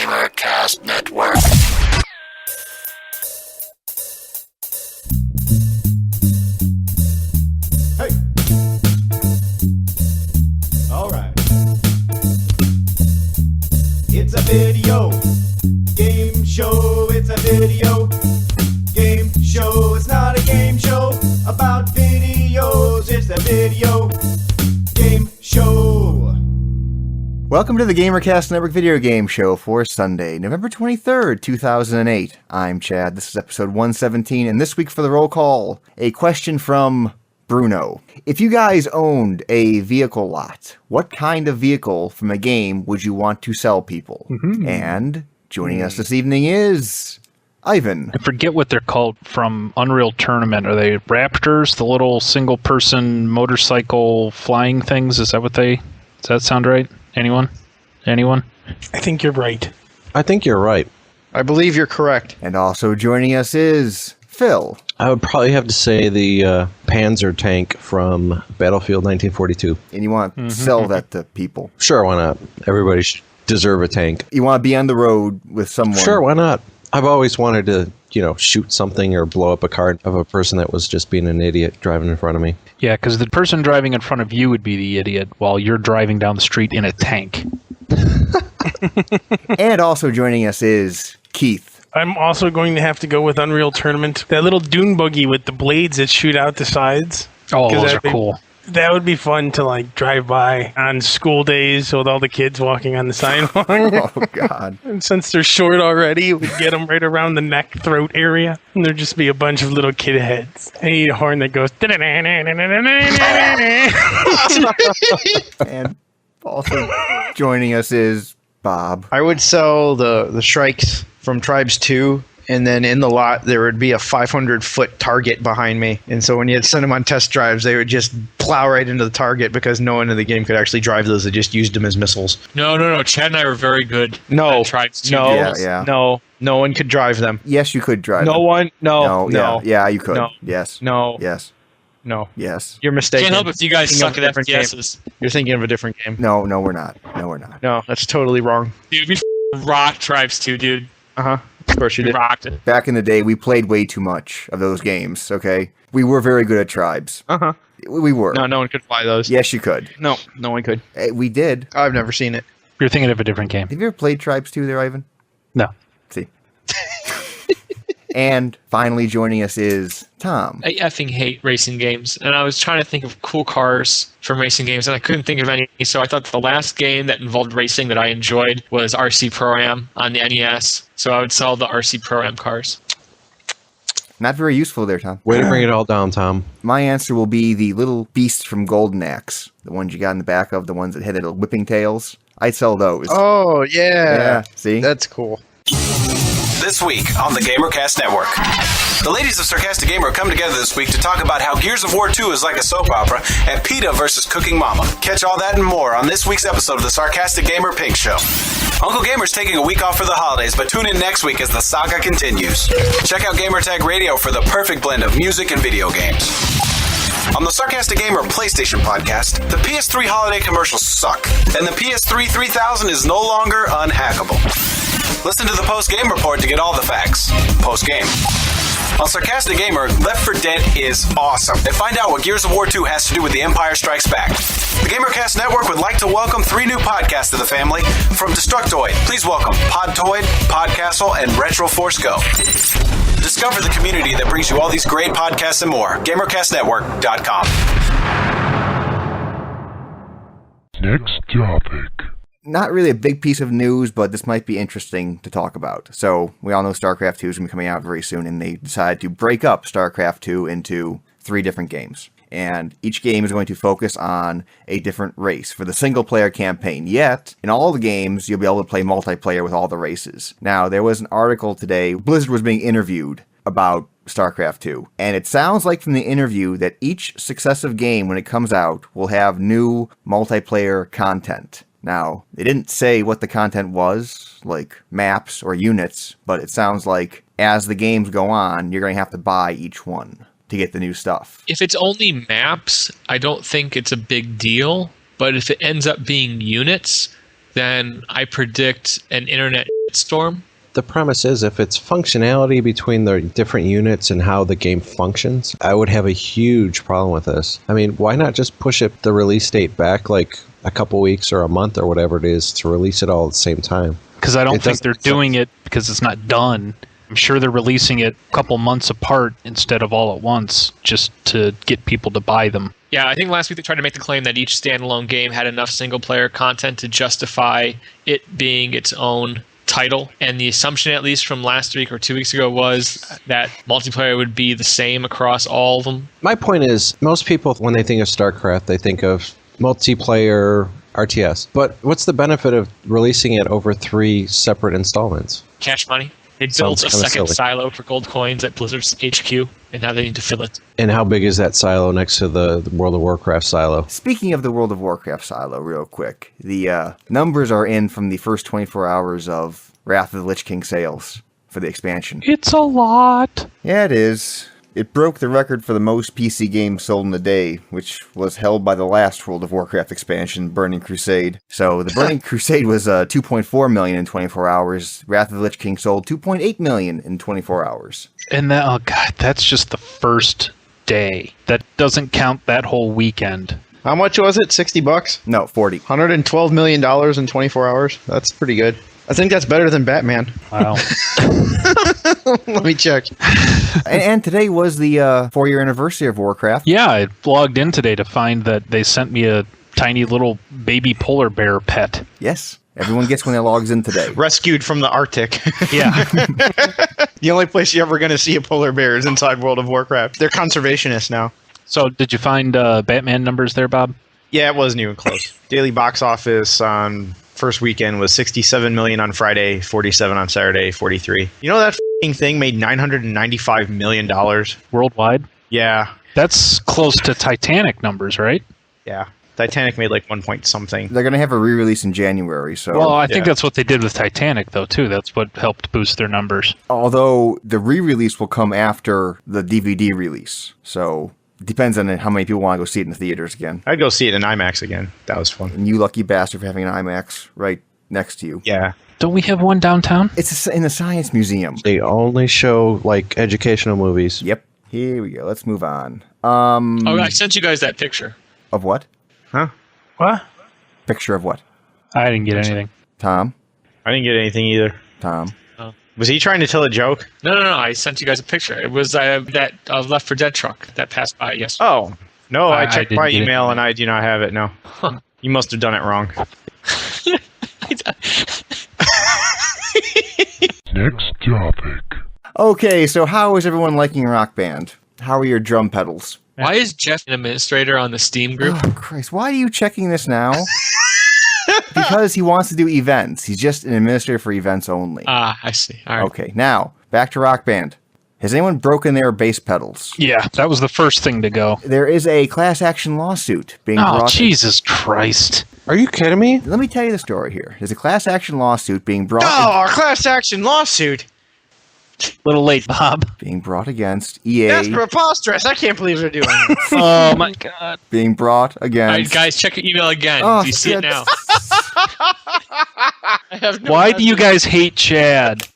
GamerCast Network. Hey. All right. It's a video game show. It's a video game show. It's not a game show about videos. It's a video game show. Welcome to the GamerCast Network video game show for Sunday, November 23rd, 2008. I'm Chad. This is episode 117, and this week for the roll call, a question from Bruno. If you guys owned a vehicle lot, what kind of vehicle from a game would you want to sell people? And joining us this evening is Ivan. I forget what they're called from Unreal Tournament. Are they Raptors, the little single-person motorcycle flying things? Does that sound right? Anyone? I think you're right. I think you're right. I believe you're correct. And also joining us is Phil. I would probably have to say the Panzer tank from Battlefield 1942. And you want to sell that to people. Sure, why not? Everybody should deserve a tank. You want to be on the road with someone. Sure, why not? I've always wanted to, shoot something or blow up a car of a person that was just being an idiot driving in front of me. Yeah, because the person driving in front of you would be the idiot while you're driving down the street in a tank. And also joining us is Keith. I'm also going to have to go with Unreal Tournament. That little dune buggy with the blades that shoot out the sides. Oh, 'Cause those are cool. That would be fun to drive by on school days with all the kids walking on the sidewalk. Oh, God. And since they're short already, we'd get them right around the neck, throat area. And there'd just be a bunch of little kid heads. I need a horn that goes... And also joining us is Bob. I would sell the Shrikes from Tribes 2, and then in the lot there would be a 500-foot target behind me. And so when you'd send them on test drives, they would just plow right into the target because no one in the game could actually drive those. They just used them as missiles. No. Chad and I were very good. No, at Tribes 2. no, Yeah. no. No one could drive them. Yes, you could drive No them. one. No. Yeah, you could. No. Yes. No. Yes. No. Yes. You're mistaken. Can't help if you guys Thinking of suck a at different game. FPSs. You're thinking of a different game. No, we're not. No, that's totally wrong. Dude, we rocked Tribes 2, dude. Of course you We did. rocked it. Back in the day, we played way too much of those games, okay? We were very good at Tribes. We were. No one could fly those. Yes, you could. No one could. We did. I've never seen it. You're thinking of a different game. Have you ever played Tribes 2 there, Ivan? No. See. And finally joining us is Tom. I effing hate racing games, and I was trying to think of cool cars from racing games, and I couldn't think of any, so I thought the last game that involved racing that I enjoyed was RC Pro-Am on the NES, so I would sell the RC Pro-Am cars. Not very useful there, Tom. Way to bring it all down, Tom. My answer will be the little beasts from Golden Axe. The ones you got in the back of, the ones that had little whipping tails. I'd sell those. Oh, yeah. See? That's cool. This week on the GamerCast Network. The ladies of Sarcastic Gamer come together this week to talk about how Gears of War 2 is like a soap opera and PETA versus Cooking Mama. Catch all that and more on this week's episode of the Sarcastic Gamer Pink Show. Uncle Gamer's taking a week off for the holidays, but tune in next week as the saga continues. Check out Gamertag Radio for the perfect blend of music and video games. On the Sarcastic Gamer PlayStation podcast, the PS3 holiday commercials suck, and the PS3 3000 is no longer unhackable. Listen to the post-game report to get all the facts. Post-game. On Sarcastic Gamer, Left 4 Dead is awesome. And find out what Gears of War 2 has to do with The Empire Strikes Back. The GamerCast Network would like to welcome 3 new podcasts to the family. From Destructoid, please welcome Podtoid, Podcastle, and Retro Force Go. Discover the community that brings you all these great podcasts and more. GamerCastNetwork.com. Next topic. Not really a big piece of news, but this might be interesting to talk about. So, we all know StarCraft 2 is going to be coming out very soon, and they decided to break up StarCraft 2 into 3 different games. And each game is going to focus on a different race for the single-player campaign. Yet, in all the games, you'll be able to play multiplayer with all the races. Now, there was an article today, Blizzard was being interviewed about StarCraft 2. And it sounds like from the interview that each successive game, when it comes out, will have new multiplayer content. Now, they didn't say what the content was, like maps or units, but it sounds like as the games go on, you're going to have to buy each one to get the new stuff. If it's only maps, I don't think it's a big deal, but if it ends up being units, then I predict an internet Storm. The premise is if it's functionality between the different units and how the game functions, I would have a huge problem with this. I mean, why not just push the release date back like a couple weeks or a month or whatever it is to release it all at the same time? Because I don't It think doesn't they're make sense. doing it because it's not done. I'm sure they're releasing it a couple months apart instead of all at once just to get people to buy them. Yeah, I think last week they tried to make the claim that each standalone game had enough single-player content to justify it being its own title. And the assumption, at least from last week or 2 weeks ago, was that multiplayer would be the same across all of them. My point is, most people, when they think of StarCraft, they think of multiplayer RTS. But what's the benefit of releasing it over 3 separate installments? Cash money. They built Sounds a kinda second silly. silo for gold coins at Blizzard's HQ, and now they need to fill it. And how big is that silo next to the World of Warcraft silo? Speaking of the World of Warcraft silo, real quick, the numbers are in from the first 24 hours of Wrath of the Lich King sales for the expansion. It's a lot. Yeah, it is. It broke the record for the most PC games sold in a day, which was held by the last World of Warcraft expansion, Burning Crusade. So the Burning Crusade was 2.4 million in 24 hours. Wrath of the Lich King sold 2.8 million in 24 hours. And that, oh god, that's just the first day. That doesn't count that whole weekend. How much was it? $60? No, 40. $112 million in 24 hours. That's pretty good. I think that's better than Batman. Wow. Let me check. And today was the 4-year anniversary of Warcraft. Yeah, I logged in today to find that they sent me a tiny little baby polar bear pet. Yes, everyone gets when they logs in today. Rescued from the Arctic. Yeah. The only place you're ever going to see a polar bear is inside World of Warcraft. They're conservationists now. So did you find Batman numbers there, Bob? Yeah, it wasn't even close. Daily box office on first weekend was 67 million on Friday, 47 on Saturday, 43. You know that f***ing thing made $995 million? Worldwide? Yeah. That's close to Titanic numbers, right? Yeah. Titanic made like 1 point something. They're going to have a re-release in January, so... Well, I think Yeah. that's what they did with Titanic, though, too. That's what helped boost their numbers. Although the re-release will come after the DVD release, so it depends on how many people want to go see it in the theaters again. I'd go see it in IMAX again. That was fun. And you lucky bastard for having an IMAX right next to you. Yeah. Don't we have one downtown? It's in the Science Museum. They only show like educational movies. Yep. Here we go. Let's move on. Oh, I sent you guys that picture. Of what? Huh? What? Picture of what? I didn't get anything. Tom? I didn't get anything either. Tom? Was he trying to tell a joke? No. I sent you guys a picture. It was that Left 4 Dead truck that passed by yesterday. Oh. No, I I checked didn't my get it. email and I do not have it, no. You must have done it wrong. Next topic. Okay, so how is everyone liking Rock Band? How are your drum pedals? Why is Jeff an administrator on the Steam group? Oh, Christ. Why are you checking this now? Because he wants to do events. He's just an administrator for events only. Ah, I see. All right. Okay, now, back to Rock Band. Has anyone broken their bass pedals? Yeah, that was the first thing to go. There is a class action lawsuit being Oh, brought... Jesus Christ. Are you kidding me? Let me tell you the story here. There's a class action lawsuit being brought... Oh, a class action lawsuit. Little late, Bob. being brought against EA... That's preposterous. I can't believe they're doing it. Oh, my God. being brought All right, against... guys, check your email again. Oh, Do you see it shit. now? I have no Why do you guys hate Chad?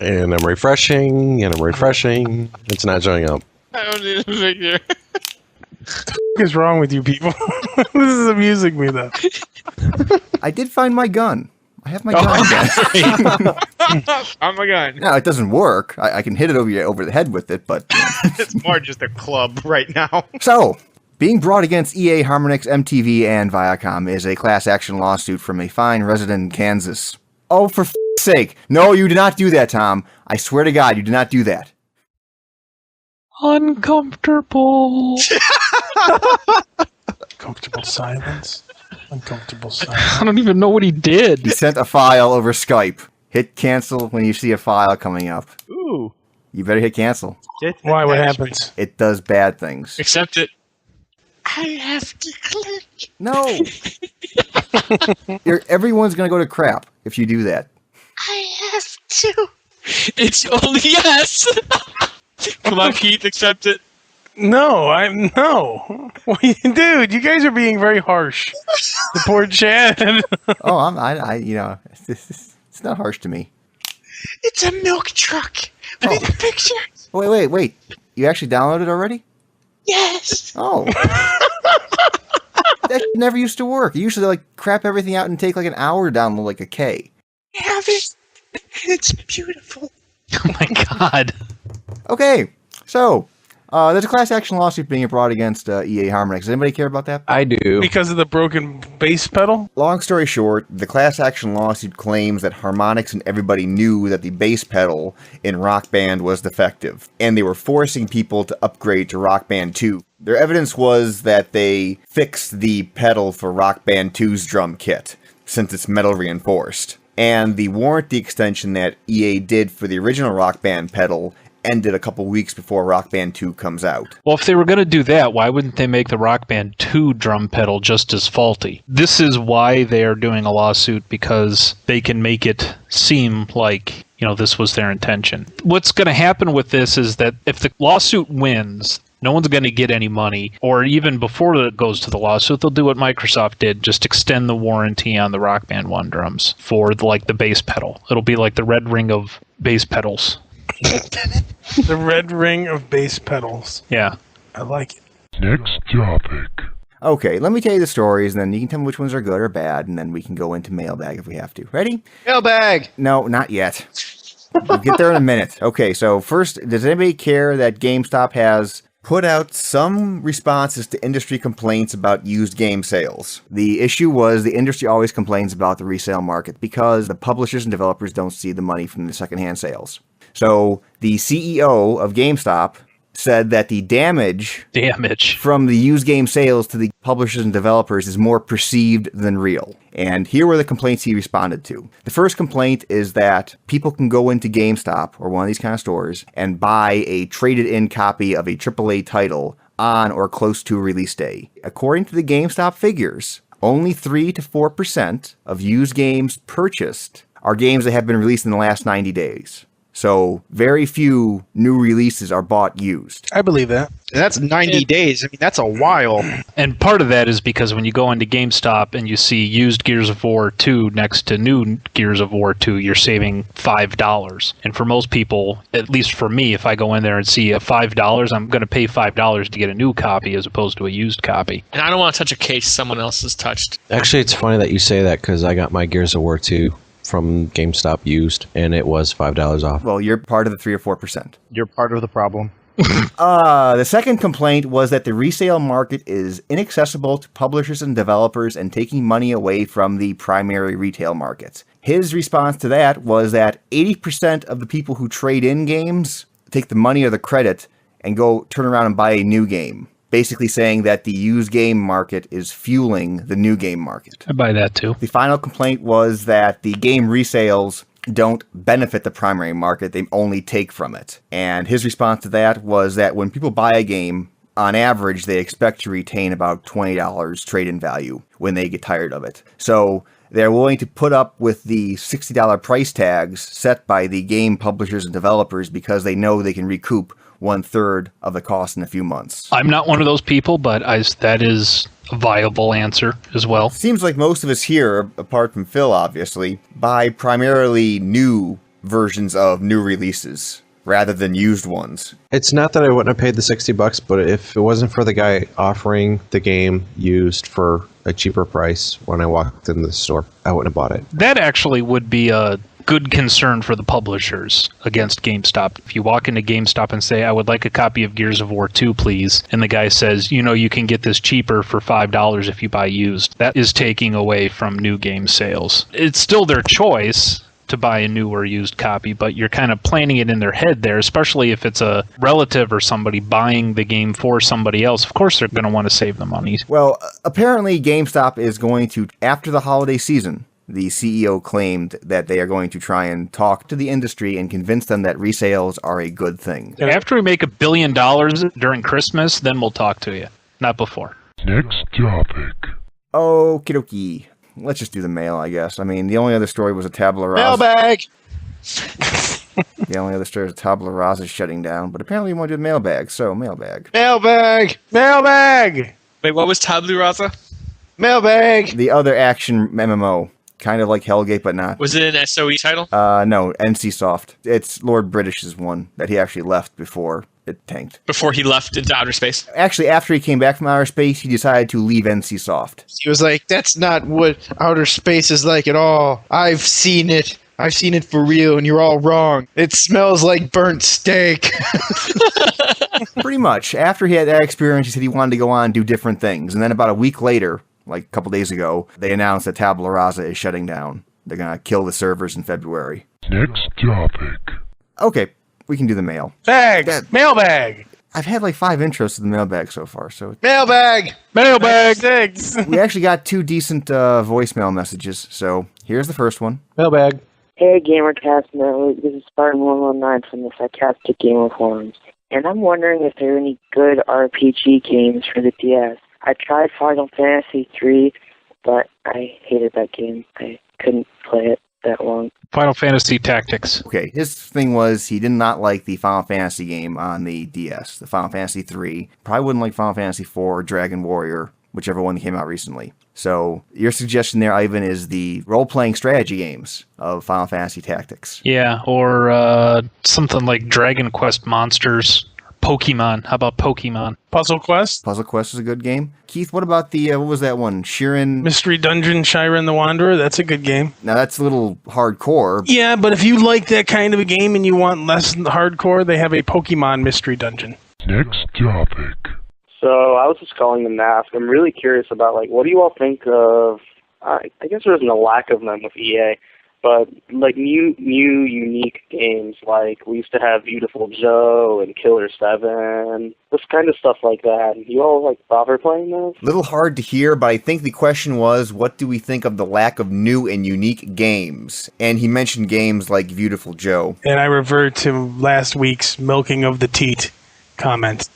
And I'm refreshing, and I'm refreshing. It's not showing up. I don't need a picture. What is wrong with you people? This is amusing me, though. I did find my gun. I have my gun again. Oh my god. Now, it doesn't work. I can hit it over the head with it, but... It's more just a club right now. So, being brought against EA, Harmonix, MTV, and Viacom is a class action lawsuit from a fine resident in Kansas. Oh, for f***'s sake. No, you did not do that, Tom. I swear to God, you did not do that. Uncomfortable. Comfortable silence. Uncomfortable silence. I don't even know what he did. He sent a file over Skype. Hit cancel when you see a file coming up. Ooh. You better hit cancel. Why? What happens? It does bad things. Accept it. No. Everyone's going to go to crap if you do that. It's only yes. Come on, Keith, accept it. No, no. Dude, you guys are being very harsh. The poor Chad. Oh, you know, it's not harsh to me. It's a milk truck. I need a picture. Wait. You actually downloaded already? Yes. Oh. That never used to work. It used to like crap everything out and take like an hour to download like a K. I have it. It's beautiful. Oh my god. Okay, so there's a class action lawsuit being brought against EA Harmonix. Does anybody care about that? I do. Because of the broken bass pedal? Long story short, the class action lawsuit claims that Harmonix and everybody knew that the bass pedal in Rock Band was defective, and they were forcing people to upgrade to Rock Band 2. Their evidence was that they fixed the pedal for Rock Band 2's drum kit, since it's metal reinforced. And the warranty extension that EA did for the original Rock Band pedal ended a couple weeks before Rock Band 2 comes out. Well, if they were going to do that, why wouldn't they make the Rock Band 2 drum pedal just as faulty? This is why they are doing a lawsuit, because they can make it seem like, this was their intention. What's going to happen with this is that if the lawsuit wins, no one's going to get any money, or even before it goes to the lawsuit, they'll do what Microsoft did, just extend the warranty on the Rock Band 1 drums for the bass pedal. It'll be like the red ring of bass pedals. The red ring of bass pedals. Yeah. I like it. Next topic. Okay, let me tell you the stories, and then you can tell me which ones are good or bad, and then we can go into mailbag if we have to. Ready? Mailbag. No, not yet. We'll get there in a minute. Okay, so first, does anybody care that GameStop has put out some responses to industry complaints about used game sales? The issue was the industry always complains about the resale market because the publishers and developers don't see the money from the secondhand sales. So the CEO of GameStop said that the damage from the used game sales to the publishers and developers is more perceived than real. And here were the complaints he responded to. The first complaint is that people can go into GameStop or one of these kind of stores and buy a traded-in copy of a AAA title on or close to release day. According to the GameStop figures, only 3 to 4% of used games purchased are games that have been released in the last 90 days. So very few new releases are bought used. I believe that. And that's 90 days. I mean, that's a while. And part of that is because when you go into GameStop and you see used Gears of War 2 next to new Gears of War 2, you're saving $5. And for most people, at least for me, if I go in there and see a $5, I'm going to pay $5 to get a new copy as opposed to a used copy. And I don't want to touch a case someone else has touched. Actually, it's funny that you say that because I got my Gears of War 2 from GameStop used, and it was $5 off. Well, you're part of the 3 or 4%. You're part of the problem. The second complaint was that the resale market is inaccessible to publishers and developers and taking money away from the primary retail market. His response to that was that 80% of the people who trade in games take the money or the credit and go turn around and buy a new game. Basically saying that the used game market is fueling the new game market. I buy that too. The final complaint was that the game resales don't benefit the primary market, they only take from it. And his response to that was that when people buy a game, on average, they expect to retain about $20 trade-in value when they get tired of it. So they're willing to put up with the $60 price tags set by the game publishers and developers because they know they can recoup 1/3 of the cost in a few months. I'm not one of those people, but that is a viable answer as well. Seems like most of us here, apart from Phil obviously, buy primarily new versions of new releases rather than used ones. It's not that I wouldn't have paid the $60, but if it wasn't for the guy offering the game used for a cheaper price when I walked in the store, I wouldn't have bought it. That actually would be a good concern for the publishers against GameStop. If you walk into GameStop and say, I would like a copy of Gears of War 2, please, and the guy says, you can get this cheaper for $5 if you buy used, that is taking away from new game sales. It's still their choice to buy a new or used copy, but you're kind of planting it in their head there, especially if it's a relative or somebody buying the game for somebody else. Of course, they're going to want to save the money. Well, apparently GameStop is going to, after the holiday season, the CEO claimed that they are going to try and talk to the industry and convince them that resales are a good thing. After we make $1 billion during Christmas, then we'll talk to you. Not before. Next topic. Okie dokie. Let's just do the mail, I guess. I mean, the only other story was a tabula rasa. Mailbag! The only other story was a tabula rasa shutting down, but apparently we want to do the mailbag, so mailbag. Mailbag! Mailbag! Wait, what was Tabula Rasa? Mailbag! The other action MMO. kind of like Hellgate, but not. Was it an SOE title? No, NCSoft. It's Lord British's one that he actually left before it tanked. Before he left into outer space? Actually, after he came back from outer space, he decided to leave NCSoft. He was like, that's not what outer space is like at all. I've seen it. I've seen it for real, and you're all wrong. It smells like burnt steak. Pretty much. After he had that experience, he said he wanted to go on and do different things. And then about a week later, like a couple days ago, they announced that Tabula Rasa is shutting down. They're going to kill the servers in February. Next topic. Okay, we can do the mail. Bags! Mailbag! I've had like 5 intros to the mailbag so far, so Mailbag! Mailbag! 6! we actually got 2 decent voicemail messages. So here's the first one. Mailbag. Hey, Gamercast Network. This is Spartan119 from the Sarcastic Gamer Forums. And I'm wondering if there are any good RPG games for the DS. I tried Final Fantasy III, but I hated that game. I couldn't play it that long. Final Fantasy Tactics. Okay, his thing was he did not like the Final Fantasy game on the DS, the Final Fantasy 3. Probably wouldn't like Final Fantasy 4 or Dragon Warrior, whichever one came out recently. So your suggestion there, Ivan, is the role-playing strategy games of Final Fantasy Tactics. Yeah, or something like Dragon Quest Monsters. Pokemon. How about Pokemon? Puzzle Quest? Puzzle Quest is a good game. Keith, what about the, what was that one? Shiren? Mystery Dungeon, Shiren the Wanderer. That's a good game. Now that's a little hardcore. Yeah, but if you like that kind of a game and you want less hardcore, they have a Pokemon Mystery Dungeon. Next topic. So I was just calling them to ask. I'm really curious about, like, what do you all think of, I guess there isn't a lack of them with EA, but, like, new unique games, like we used to have Beautiful Joe and Killer 7, this kind of stuff like that. You all, like, bother playing those? Little hard to hear, but I think the question was, what do we think of the lack of new and unique games? And he mentioned games like Beautiful Joe. And I revert to last week's milking of the teat comment.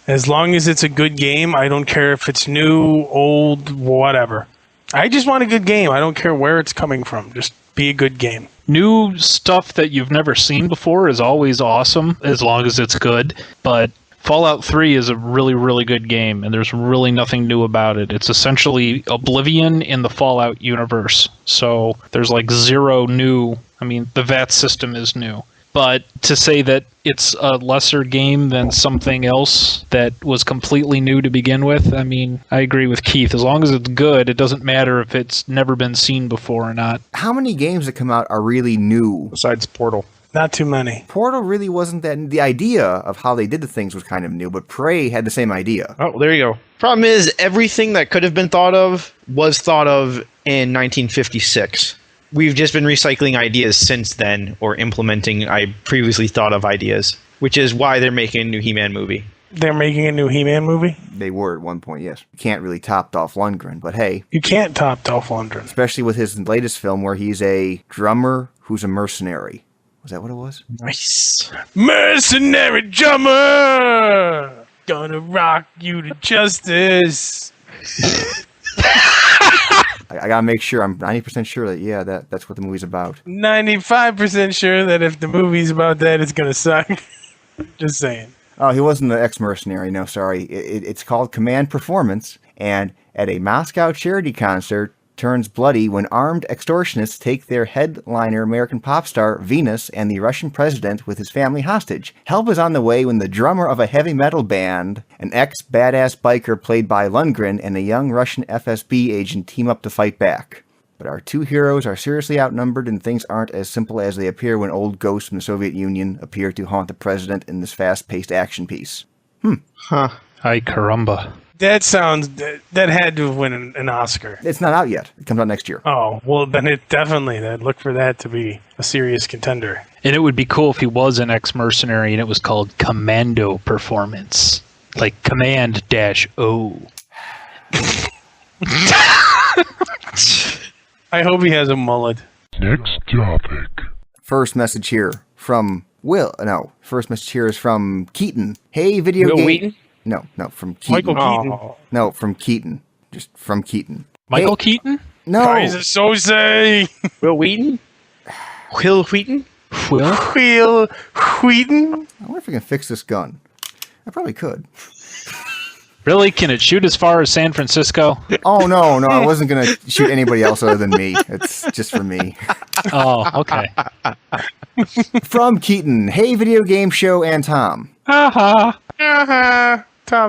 As long as it's a good game, I don't care if it's new, old, whatever. I just want a good game. I don't care where it's coming from. Just be a good game. New stuff that you've never seen before is always awesome, as long as it's good. But Fallout 3 is a really, really good game, and there's really nothing new about it. It's essentially Oblivion in the Fallout universe. So there's like zero new. I mean, the VAT system is new. But to say that it's a lesser game than something else that was completely new to begin with, I mean, I agree with Keith. As long as it's good, it doesn't matter if it's never been seen before or not. How many games that come out are really new? Besides Portal. Not too many. Portal really wasn't that... The idea of how they did the things was kind of new, but Prey had the same idea. Oh, there you go. Problem is, everything that could have been thought of was thought of in 1956. We've just been recycling ideas since then, or implementing I previously thought of ideas, which is why they're making a new He-Man movie. They're making a new He-Man movie? They were at one point, yes. You can't really top Dolph Lundgren, but hey. You can't top Dolph Lundgren. Especially with his latest film where he's a drummer who's a mercenary. Was that what it was? Nice. Mercenary drummer! Gonna rock you to justice. I gotta make sure, I'm 90% sure that, yeah, that's what the movie's about. 95% sure that if the movie's about that, it's gonna suck. Just saying. Oh, he wasn't the ex-mercenary, no, sorry. It's called Command Performance, and at a Moscow charity concert, turns bloody when armed extortionists take their headliner American pop star Venus and the Russian president with his family hostage. Help is on the way when the drummer of a heavy metal band, an ex-badass biker played by Lundgren, and a young Russian FSB agent team up to fight back. But our two heroes are seriously outnumbered and things aren't as simple as they appear when old ghosts from the Soviet Union appear to haunt the president in this fast-paced action piece. Huh. Ay caramba. That sounds... That had to win an Oscar. It's not out yet. It comes out next year. Oh, well, then it definitely... Look for that to be a serious contender. And it would be cool if he was an ex-mercenary and it was called Commando Performance. Like Command-O. I hope he has a mullet. Next topic. First message here from Will. No, first message here is from Keaton. Hey, video Will game... Wheaton? No, from Keaton. Michael Keaton. No, from Keaton. Just from Keaton. Michael Keaton? No. Kaiser Soze. Will Wheaton? Will Wheaton? Will? Will Wheaton. I wonder if I can fix this gun. I probably could. Really? Can it shoot as far as San Francisco? Oh, no, I wasn't going to shoot anybody else other than me. It's just for me. Oh, okay. From Keaton, hey, Video Game Show and Tom. Tom's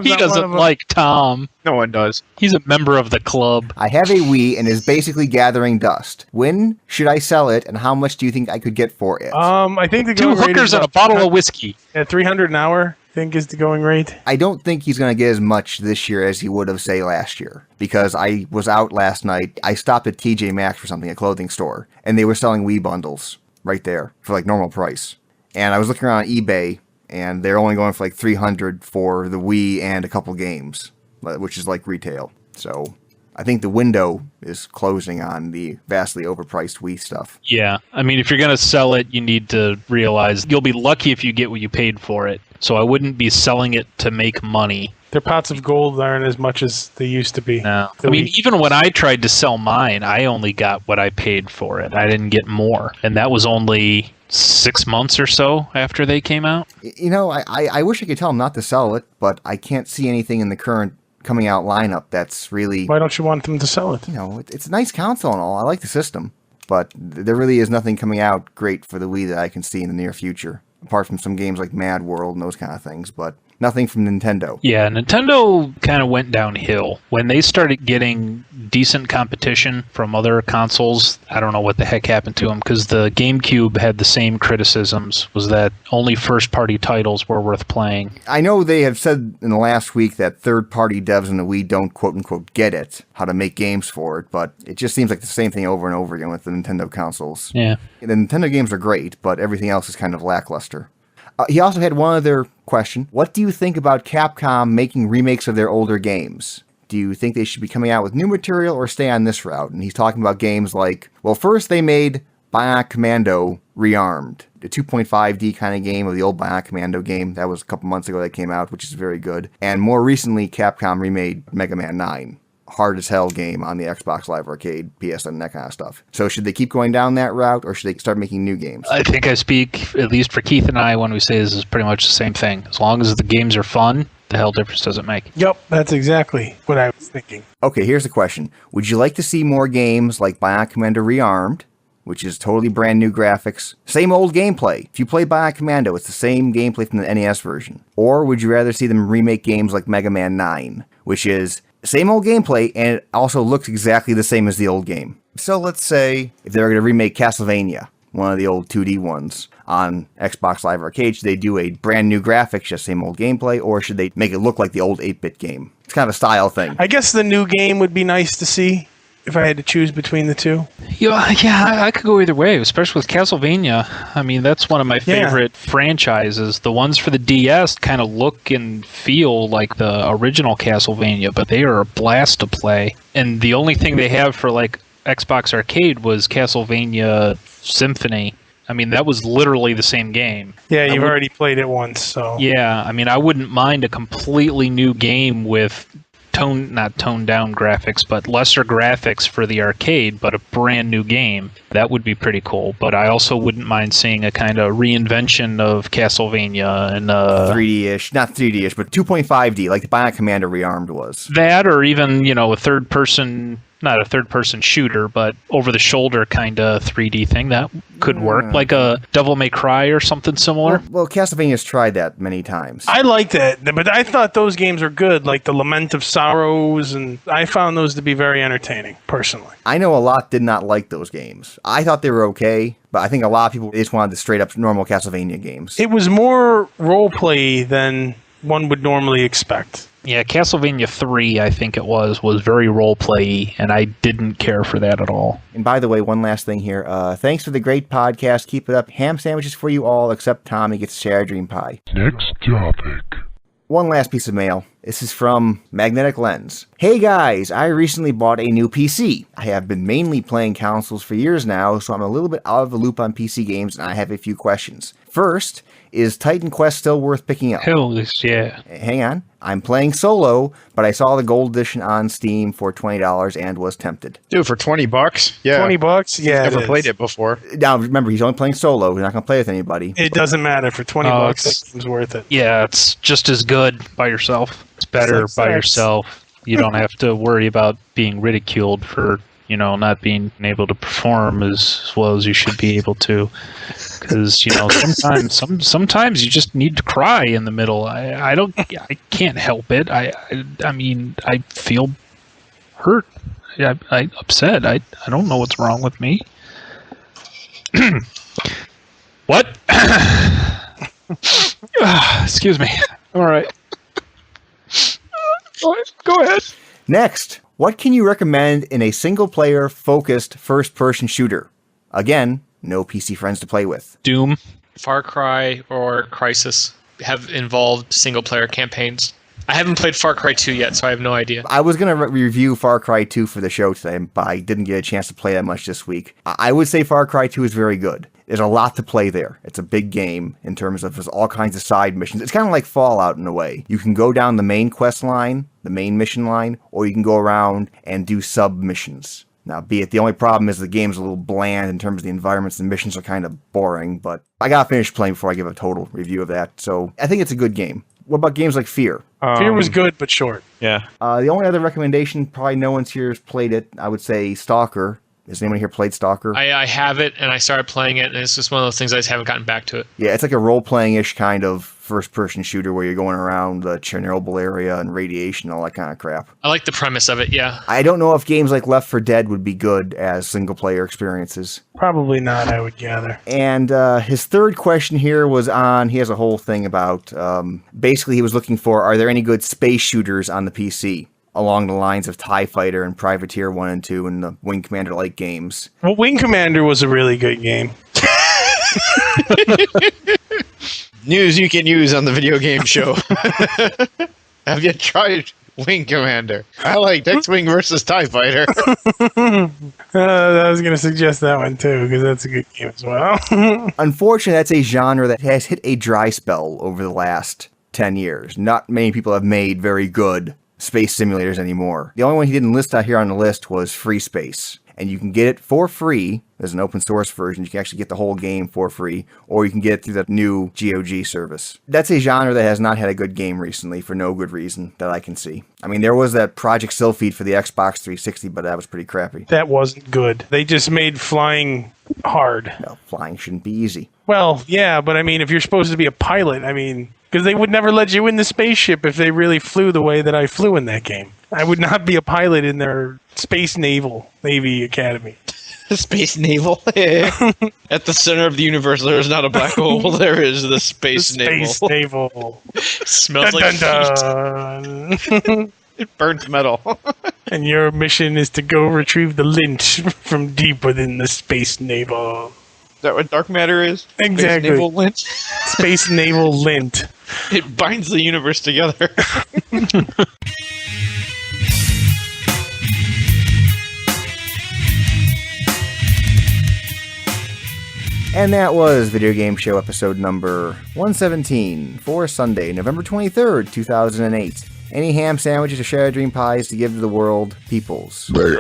He not one of doesn't them. like Tom. No one does. He's a member of the club. I have a Wii and is basically gathering dust. When should I sell it, and how much do you think I could get for it? I think the 2 going rate hookers is and a bottle of whiskey. at 300 an hour. I think is the going rate. I don't think he's going to get as much this year as he would have, say, last year. Because I was out last night. I stopped at TJ Maxx for something, a clothing store. And they were selling Wii bundles right there for like normal price. And I was looking around eBay, and they're only going for like $300 for the Wii and a couple games, which is like retail. So I think the window is closing on the vastly overpriced Wii stuff. Yeah. I mean, if you're going to sell it, you need to realize you'll be lucky if you get what you paid for it. So I wouldn't be selling it to make money. Their pots of gold aren't as much as they used to be. No. I mean, even when I tried to sell mine, I only got what I paid for it. I didn't get more. And that was only 6 months or so after they came out. You know, I wish I could tell them not to sell it, but I can't see anything in the current coming out lineup that's really... Why don't you want them to sell it? You know, it's a nice console and all. I like the system. But there really is nothing coming out great for the Wii that I can see in the near future. Apart from some games like Mad World and those kind of things. But nothing from Nintendo. Yeah, Nintendo kind of went downhill. When they started getting decent competition from other consoles, I don't know what the heck happened to them, because the GameCube had the same criticisms, was that only first-party titles were worth playing. I know they have said in the last week that third-party devs in the Wii don't quote-unquote get it, how to make games for it, but it just seems like the same thing over and over again with the Nintendo consoles. Yeah. The Nintendo games are great, but everything else is kind of lackluster. He also had one other question. What do you think about Capcom making remakes of their older games? Do you think they should be coming out with new material or stay on this route? And he's talking about games like, well, first they made Bionic Commando Rearmed, the 2.5D kind of game of the old Bionic Commando game. That was a couple months ago that came out, which is very good. And more recently, Capcom remade Mega Man 9. Hard as hell game on the Xbox Live Arcade, PSN, that kind of stuff. So should they keep going down that route, or should they start making new games? I think I speak, at least for Keith and I, when we say this is pretty much the same thing. As long as the games are fun, the hell difference does it make? Yep, that's exactly what I was thinking. Okay, here's the question. Would you like to see more games like Bionic Commando Rearmed, which is totally brand new graphics, same old gameplay? If you play Bionic Commando, it's the same gameplay from the NES version. Or would you rather see them remake games like Mega Man 9, which is same old gameplay, and it also looks exactly the same as the old game? So let's say if they were going to remake Castlevania, one of the old 2D ones, on Xbox Live Arcade, should they do a brand new graphics, just same old gameplay, or should they make it look like the old 8-bit game? It's kind of a style thing. I guess the new game would be nice to see if I had to choose between the two. Yeah, I could go either way, especially with Castlevania. I mean, that's one of my favorite franchises. The ones for the DS kind of look and feel like the original Castlevania, but they are a blast to play. And the only thing they have for like Xbox Arcade was Castlevania Symphony. I mean, that was literally the same game. Yeah, you've already played it once, so... Yeah, I mean, I wouldn't mind a completely new game with not toned down graphics, but lesser graphics for the arcade, but a brand new game. That would be pretty cool. But I also wouldn't mind seeing a kind of reinvention of Castlevania and 3D-ish, not 3D-ish, but 2.5D, like the Bionic Commando Rearmed was. That, or even, a third-person, not a third-person shooter, but over-the-shoulder kind of 3D thing. That could work, like a Devil May Cry or something similar. Well, Castlevania's tried that many times. I liked that, but I thought those games were good, like the Lament of Sorrows, and I found those to be very entertaining, personally. I know a lot did not like those games. I thought they were okay, but I think a lot of people just wanted the straight-up normal Castlevania games. It was more role-play than one would normally expect. Yeah, Castlevania 3, I think it was very role-play, and I didn't care for that at all. And by the way, one last thing here. Thanks for the great podcast. Keep it up. Ham sandwiches for you all, except Tommy gets Share Dream Pie. Next topic. One last piece of mail. This is from Magnetic Lens. Hey guys, I recently bought a new PC. I have been mainly playing consoles for years now, so I'm a little bit out of the loop on PC games, and I have a few questions. First, is Titan Quest still worth picking up? Hell, yeah. Hang on. I'm playing solo, but I saw the gold edition on Steam for $20 and was tempted. Dude, for $20? Yeah. $20? Yeah. Never played it before. Now, remember, he's only playing solo. He's not going to play with anybody. It doesn't matter. For $20, that game's worth it. Yeah, it's just as good by yourself. It's better Sex, by sex. yourself. You don't have to worry about being ridiculed for, not being able to perform as well as you should be able to. Because, sometimes you just need to cry in the middle. I can't help it. I mean, I feel hurt. I upset. I don't know what's wrong with me. What? Excuse me. I'm all right. Go ahead. Next, what can you recommend in a single-player focused first-person shooter? Again, no PC friends to play with. Doom. Far Cry or Crysis have involved single-player campaigns. I haven't played Far Cry 2 yet, so I have no idea. I was going to review Far Cry 2 for the show today, but I didn't get a chance to play that much this week. I would say Far Cry 2 is very good. There's a lot to play there. It's a big game in terms of there's all kinds of side missions. It's kind of like Fallout in a way. You can go down the main quest line, the main mission line, or you can go around and do sub-missions. Now, be it the only problem is the game's a little bland in terms of the environments. The missions are kind of boring, but I got to finish playing before I give a total review of that. So I think it's a good game. What about games like Fear? Fear was good, but short. Yeah. The only other recommendation, probably no one's here has played it, I would say Stalker. Has anyone here played Stalker? I have it, and I started playing it, and it's just one of those things I just haven't gotten back to it. Yeah, it's like a role-playing-ish kind of first-person shooter where you're going around the Chernobyl area and radiation and all that kind of crap. I like the premise of it, yeah. I don't know if games like Left 4 Dead would be good as single-player experiences. Probably not, I would gather. And his third question here was on, he has a whole thing about, basically he was looking for, are there any good space shooters on the PC? Along the lines of TIE Fighter and Privateer 1 and 2 and the Wing Commander-like games. Well, Wing Commander was a really good game. News you can use on the video game show. Have you tried Wing Commander? I like X-Wing versus TIE Fighter. I was going to suggest that one too, because that's a good game as well. Unfortunately, that's a genre that has hit a dry spell over the last 10 years. Not many people have made very good space simulators anymore. The only one he didn't list out here on the list was Free Space. And you can get it for free. There's an open source version. You can actually get the whole game for free. Or you can get it through that new GOG service. That's a genre that has not had a good game recently for no good reason that I can see. I mean, there was that Project Sylphid for the Xbox 360, but that was pretty crappy. That wasn't good. They just made flying hard. No, flying shouldn't be easy. Well, yeah, but I mean, if you're supposed to be a pilot, I mean, because they would never let you in the spaceship if they really flew the way that I flew in that game. I would not be a pilot in their Space Navy Academy. Space Naval. At the center of the universe, there is not a black hole. There is the Space Naval. Space Naval. Smells Dun, like dun, feet. dun. It burns metal. And your mission is to go retrieve the lint from deep within the Space Naval. Is that what dark matter is? Exactly. Space Naval lint. Space Naval lint. It binds the universe together. And that was Video Game Show episode number 117 for Sunday, November 23rd, 2008. Any ham sandwiches or Shattered Dream pies to give to the world, peoples? There's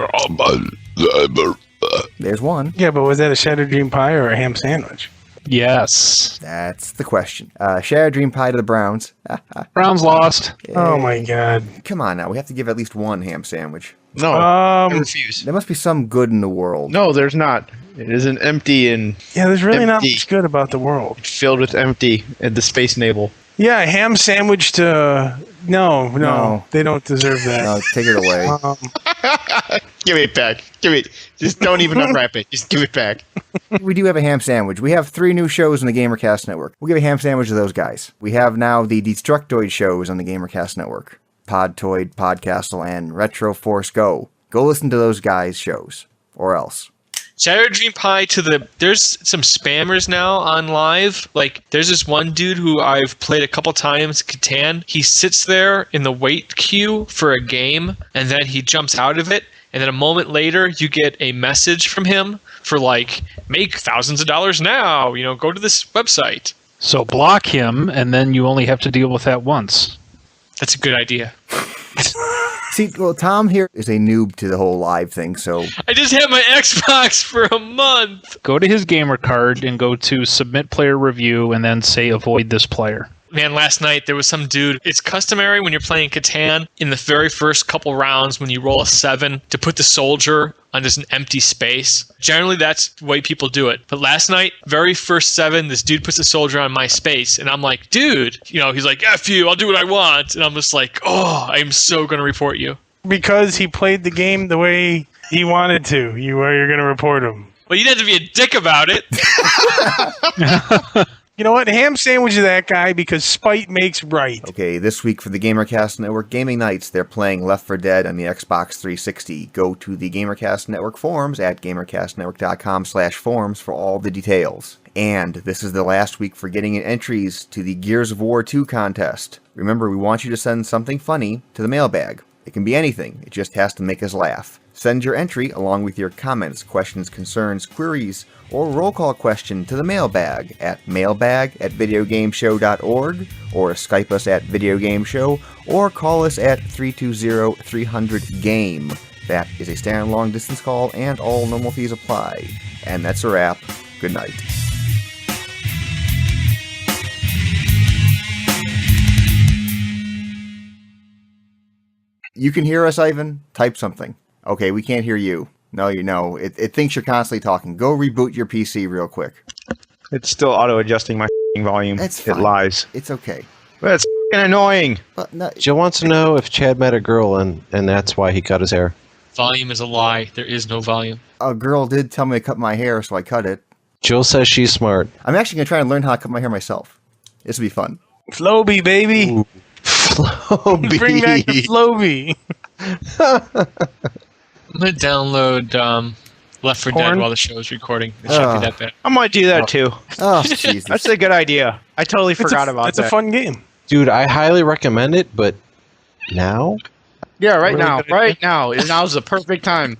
one. Yeah, but was that a Shattered Dream pie or a ham sandwich? Yes. That's the question. Shattered Dream pie to the Browns. Browns lost. Oh my god. Come on now, we have to give at least one ham sandwich. No, I Um, refuse. There must be some good in the world. No, there's not. It isn't empty and yeah, there's really not Empty. much good about the world. filled with empty at the Space Naval. Yeah, a ham sandwich to... No, No. they don't deserve that. No, take it away. Give it back. Give it. Just don't even unwrap it. Just give it back. We do have a ham sandwich. We have 3 new shows on the GamerCast Network. We'll give a ham sandwich to those guys. We have now the Destructoid shows on the GamerCast Network. Podtoid, Podcastle, and Retro Force Go. Go listen to those guys' shows. Or else. Shattered Dream Pie to the... There's some spammers now on live. Like, there's this one dude who I've played a couple times, Catan. He sits there in the wait queue for a game, and then he jumps out of it, and then a moment later, you get a message from him for, like, make thousands of dollars now. You know, go to this website. So block him, and then you only have to deal with that once. That's a good idea. See, well, Tom here is a noob to the whole live thing, so... I just had my Xbox for a month. Go to his gamer card and go to submit player review and then say avoid this player. Man, last night there was some dude. It's customary when you're playing Catan in the very first couple rounds when you roll a 7 to put the soldier on just an empty space. Generally, that's the way people do it. But last night, very first 7, this dude puts a soldier on my space. And I'm like, dude, he's like, F you, I'll do what I want. And I'm just like, oh, I'm so going to report you. Because he played the game the way he wanted to. You're going to report him. Well, you didn't have to be a dick about it. You know what? Ham sandwich is that guy because spite makes right. Okay, this week for the GamerCast Network Gaming Nights, they're playing Left 4 Dead on the Xbox 360. Go to the GamerCast Network forums at gamercastnetwork.com/forums for all the details. And this is the last week for getting in entries to the Gears of War 2 contest. Remember, we want you to send something funny to the mailbag. It can be anything. It just has to make us laugh. Send your entry along with your comments, questions, concerns, queries, or roll call question to the mailbag at mailbag@videogameshow.org, or Skype us at videogameshow, or call us at 320-300-GAME. That is a standard long distance call and all normal fees apply. And that's a wrap. Good night. You can hear us, Ivan? Type something. Okay, we can't hear you. No, it thinks you're constantly talking. Go reboot your PC real quick. It's still auto-adjusting my volume. That's fine. It lies. It's okay. That's annoying. But no, Jill wants to know if Chad met a girl and that's why he cut his hair. Volume is a lie. There is no volume. a girl did tell me to cut my hair, so I cut it. Jill says she's smart. I'm actually going to try and learn how to cut my hair myself. This will be fun. Floby, baby. Ooh. Floby. Bring back the Floby. I'm going to download Left 4 Dead Porn? while the show is recording. It shouldn't be that bad. I might do that too. Oh, Jesus. That's a good idea. I totally forgot about It's that. a fun game. Dude, I highly recommend it, but now? Yeah, right Really now. good idea. Right now. Now's the perfect time.